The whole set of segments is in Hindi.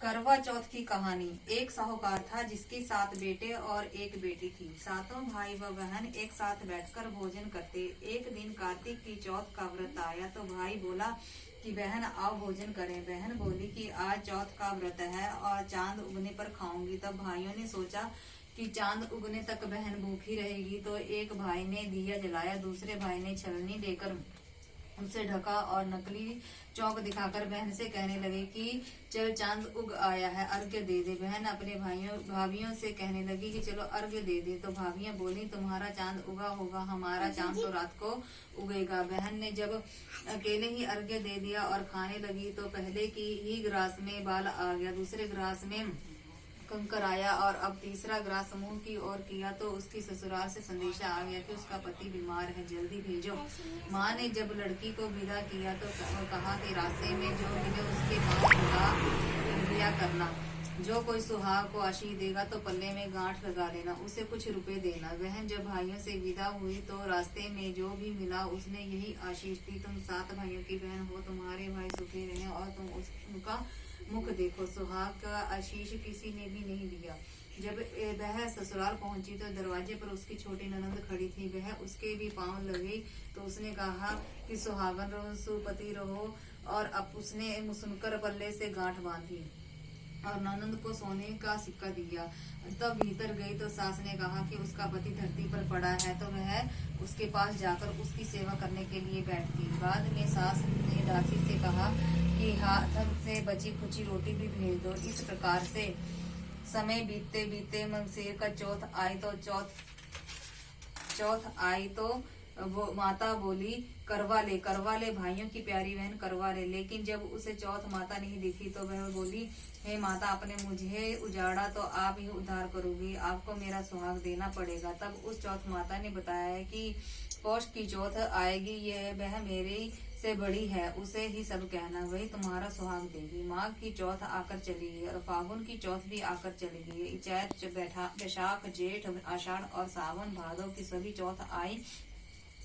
करवा चौथ की कहानी। एक साहूकार था जिसकी 7 बेटे और एक बेटी थी। सातों भाई व बहन एक साथ बैठकर भोजन करते। एक दिन कार्तिक की चौथ का व्रत आया तो भाई बोला कि बहन आओ भोजन करें। बहन बोली कि आज चौथ का व्रत है और चांद उगने पर खाऊंगी। तब भाइयों ने सोचा कि चांद उगने तक बहन भूखी रहेगी, तो एक भाई ने दिया जलाया, दूसरे भाई ने छलनी लेकर उसे ढका और नकली चौक दिखाकर बहन से कहने लगे कि चल चांद उग आया है, अर्घ्य दे दे। बहन अपने भाभियों से कहने लगी कि चलो अर्घ्य दे दे। तो भाभियां बोली तुम्हारा चांद उगा होगा, हमारा चांद तो रात को उगेगा। बहन ने जब अकेले ही अर्घ्य दे दिया और खाने लगी तो पहले की ही ग्रास में बाल आ गया, दूसरे ग्रास में कंकर आया और अब तीसरा ग्रास मुंह की ओर किया तो उसकी ससुराल से संदेशा आ गया कि उसका पति बीमार है, जल्दी भेजो। माँ ने जब लड़की को विदा किया तो कहा कि रास्ते में जो मिले उसके पास दिया करना। जो कोई सुहाग को आशीष देगा तो पल्ले में गांठ लगा लेना, उसे कुछ रुपए देना। बहन जब भाइयों से विदा हुई तो रास्ते में जो भी मिला उसने यही आशीष दी, तुम 7 भाइयों की बहन हो, तुम्हारे भाई सुखी रहे और तुम उनका मुख देखो। सुहाग का आशीष किसी ने भी नहीं दिया। जब वह ससुराल पहुंची तो दरवाजे पर उसकी छोटी ननंद खड़ी थी। वह उसके भी पांव लगे तो उसने कहा कि सुहागन रहो, सुपति रहो, और अब उसने सुनकर पल्ले से गांठ बांधी और ननंद को सोने का सिक्का दिया। तब भीतर गई तो सास ने कहा कि उसका पति धरती पर पड़ा है, तो वह उसके पास जाकर उसकी सेवा करने के लिए बैठती। बाद में सास ने दासी से कहा कि हाथ से बची खुची रोटी भी भेज दो। इस प्रकार से समय बीतते बीतते मंगसेर का चौथ आई तो वो माता बोली करवा ले भाइयों की प्यारी बहन करवा ले। लेकिन जब उसे चौथ माता नहीं दिखी तो वह बोली हे माता, आपने मुझे उजाड़ा तो आप ही उद्धार करोगी, आपको मेरा सुहाग देना पड़ेगा। तब उस चौथ माता ने बताया कि पौष की चौथ आएगी, यह वह मेरे से बड़ी है, उसे ही सब कहना, वही तुम्हारा सुहाग देगी। माघ की चौथ आकर चली गई और फागुन की चौथ भी आकर चली गई। चैत बैशाख जेठ आषाढ़ और सावन भादव की सभी चौथ आई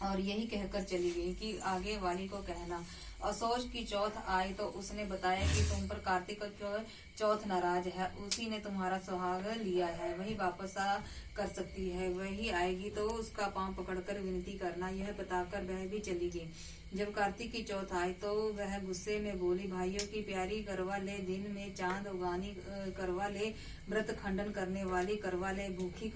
और यही कहकर चली गई कि आगे वाली को कहना। असौज की चौथ आई तो उसने बताया कि तुम पर कार्तिक चौथ नाराज है, उसी ने तुम्हारा सुहाग लिया है, वही वापस कर सकती है, वही आएगी तो उसका पांव पकड़कर विनती करना। यह बताकर वह भी चली गई। जब कार्तिक की चौथ आई तो वह गुस्से में बोली भाइयों की प्यारी करवा ले, दिन में चांद उगानी करवा ले, व्रत खंडन करने वाली करवा ले, भूखी